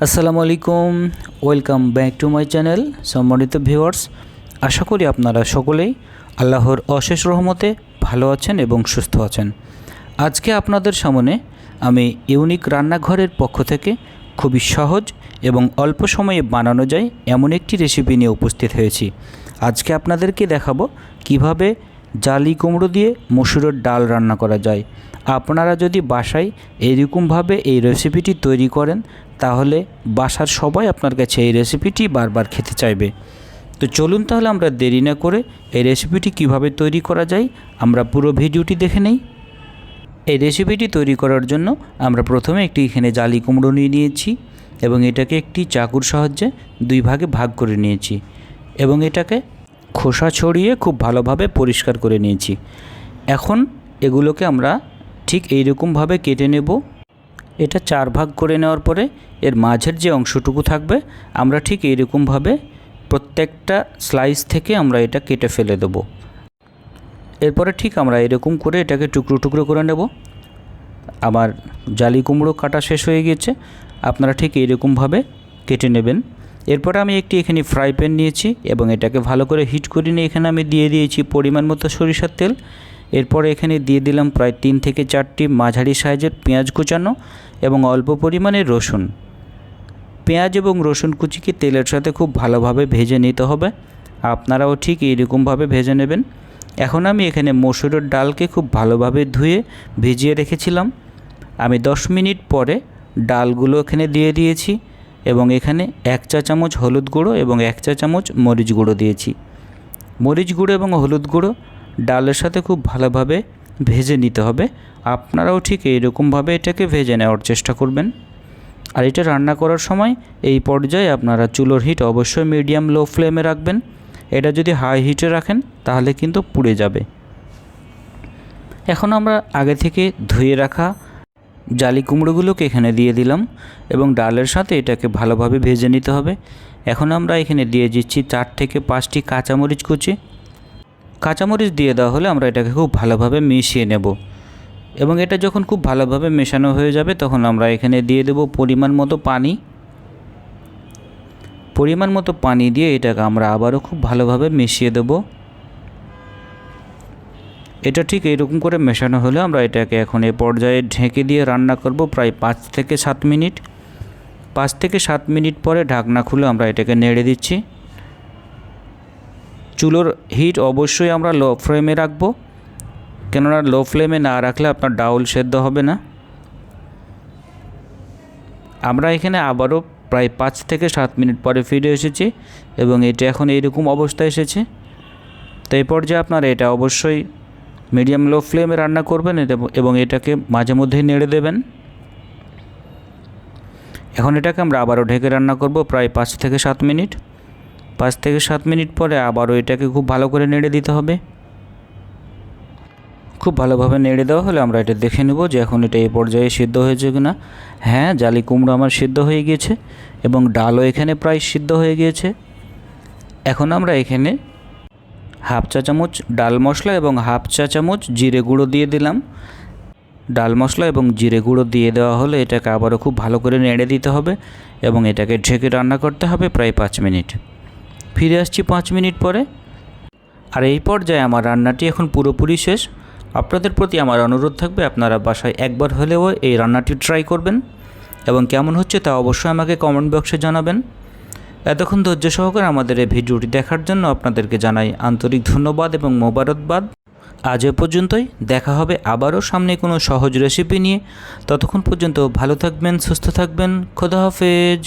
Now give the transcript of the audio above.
আসসালামু আলাইকুম, welcome back to my channel. সম্মানিত ভিউয়ার্স, আশা করি আপনারা সকলেই আল্লাহর অশেষ রহমতে ভালো আছেন এবং সুস্থ আছেন। আজকে আপনাদের সামনে আমি ইউনিক রান্নাঘরের পক্ষ থেকে খুবই সহজ এবং অল্প সময়ে বানানো যায় এমন একটি রেসিপি নিয়ে উপস্থিত হয়েছি। আজকে আপনাদেরকে দেখাবো কিভাবে জালি কুমড়ো দিয়ে মসুরের ডাল রান্না করা যায়। আপনারা যদি বাসায় এইরকমভাবে এই রেসিপিটি তৈরি করেন তাহলে বাসার সবাই আপনার কাছে এই রেসিপিটি বারবার খেতে চাইবে। তো চলুন তাহলে আমরা দেরি না করে এই রেসিপিটি কিভাবে তৈরি করা যায় আমরা পুরো ভিডিওটি দেখে নেই। এই রেসিপিটি তৈরি করার জন্য আমরা প্রথমে এখানে জালি কুমড়ো নিয়ে নিয়েছি এবং এটাকে একটি চাকুর সাহায্যে দুই ভাগে ভাগ করে নিয়েছি এবং এটাকে খোসা ছড়িয়ে খুব ভালোভাবে পরিষ্কার করে নিয়েছি। এখন এগুলোকে আমরা ঠিক এইরকমভাবে কেটে নেব। এটা 4 ভাগ করে নেওয়ার পরে এর মাঝের যে অংশটুকু থাকবে আমরা ঠিক এইরকমভাবে প্রত্যেকটা স্লাইস থেকে আমরা এটা কেটে ফেলে দেব। এরপরে ঠিক আমরা এরকম করে এটাকে টুকরো টুকরো করে নেব। আমার জালি কুমড়ো কাটা শেষ হয়ে গিয়েছে, আপনারা ঠিক এইরকমভাবে কেটে নেবেন। এরপরে আমি এখানে ফ্রাই প্যান নিয়েছি এবং এটাকে ভালো করে হিট করে নিয়ে এখানে আমি দিয়ে দিয়েছি পরিমাণ মতো সরিষার তেল। এরপরে এখানে দিয়ে দিলাম প্রায় 3 থেকে 4টি মাঝারি সাইজের পেঁয়াজ কুচানো এবং অল্প পরিমাণে রসুন। পেঁয়াজ এবং রসুন কুচিকে তেলের সাথে খুব ভালোভাবে ভেজে নিতে হবে। আপনারাও ঠিক এইরকমভাবে ভেজে নেবেন। এখন আমি এখানে মসুরের ডালকে খুব ভালোভাবে ধুয়ে ভিজিয়ে রেখেছিলাম। আমি 10 মিনিট পরে ডালগুলো এখানে দিয়ে দিয়েছি এবং এখানে 1 চা চামচ হলুদ গুঁড়ো এবং 1 চা চামচ মরিচ গুঁড়ো দিয়েছি। মরিচ গুঁড়ো এবং হলুদ গুঁড়ো ডালের সাথে খুব ভালোভাবে ভেজে নিতে হবে। আপনারাও ঠিক এইরকমভাবে এটাকে ভেজে নেওয়ার চেষ্টা করবেন। আর এটা রান্না করার সময় এই পর্যায়ে আপনারা চুলোর হিট অবশ্যই মিডিয়াম লো ফ্লেমে রাখবেন। এটা যদি হাই হিটে রাখেন তাহলে কিন্তু পুড়ে যাবে। এখন আমরা আগে থেকে ধুয়ে রাখা জালি কুমড়োগুলোকে এখানে দিয়ে দিলাম এবং ডালের সাথে এটাকে ভালোভাবে ভেজে নিতে হবে। এখন আমরা এখানে দিয়ে দিচ্ছি 4 থেকে 5টি কাঁচামরিচ কুচি। কাঁচামরিচ দিয়ে দেওয়া হলে আমরা এটাকে খুব ভালোভাবে মিশিয়ে নেব এবং এটা যখন খুব ভালোভাবে মেশানো হয়ে যাবে তখন আমরা এখানে দিয়ে দেব পরিমাণ মতো পানি। পরিমাণ মতো পানি দিয়ে এটাকে আমরা আবারও খুব ভালোভাবে মিশিয়ে দেব। এটা ঠিক এইরকম করে মেশানো হলে আমরা এটাকে এখন এই পর্যায়ে ঢেকে দিয়ে রান্না করব প্রায় 5 থেকে 7 মিনিট। 5 থেকে 7 মিনিট পরে ঢাকনা খুলে আমরা এটাকে নেড়ে দিচ্ছি। চুলোর হিট অবশ্যই আমরা লো ফ্লেমে রাখব, কেননা লো ফ্লেমে না রাখলে আপনার ডাউল সেদ্ধ হবে না। আমরা এখানে আবারও প্রায় 5 থেকে 7 মিনিট পরে ফিরে এসেছি এবং এটা এখন এইরকম অবস্থায় এসেছে। তো এই পর্যায়ে আপনারা এটা অবশ্যই মিডিয়াম লো ফ্লেমে রান্না করবেন এবং এটাকে মাঝে মধ্যেই নেড়ে দেবেন। এখন এটাকে আমরা আবারও ঢেকে রান্না করব প্রায় 5 থেকে 7 মিনিট। 5 থেকে 7 মিনিট পরে আবারও এটাকে খুব ভালো করে নেড়ে দিতে হবে। খুব ভালোভাবে নেড়ে দেওয়া হলে আমরা এটা দেখে নেব যে এখন এটা এই পর্যায়ে সিদ্ধ হয়েছে কিনা। হ্যাঁ, জালি কুমড়ো আমার সিদ্ধ হয়ে গিয়েছে এবং ডালও এখানে প্রায় সিদ্ধ হয়ে গিয়েছে। এখন আমরা এখানে 1/2 চা চামচ ডাল মশলা এবং 1/2 চা চামচ জিরে গুঁড়ো দিয়ে দিলাম। ডাল মশলা এবং জিরে গুঁড়ো দিয়ে দেওয়া হলে এটাকে আবারও খুব ভালো করে নেড়ে দিতে হবে এবং এটাকে ঢেকে রান্না করতে হবে প্রায় 5 মিনিট। ফিরে আসছি 5 মিনিট পরে। আর এই পর্যায়ে আমার রান্নাটি এখন পুরোপুরি শেষ। আপনাদের প্রতি আমার অনুরোধ থাকবে আপনারা বাসায় একবার হলেও এই রান্নাটি ট্রাই করবেন এবং কেমন হচ্ছে তা অবশ্যই আমাকে কমেন্ট বক্সে জানাবেন। এতক্ষণ ধৈর্য সহকারে আমাদের এই ভিডিওটি দেখার জন্য আপনাদেরকে জানাই আন্তরিক ধন্যবাদ এবং মোবারকবাদ। আজ এ পর্যন্তই, দেখা হবে আবারও সামনে কোনো সহজ রেসিপি নিয়ে। ততক্ষণ পর্যন্ত ভালো থাকবেন, সুস্থ থাকবেন। খোদা হাফেজ।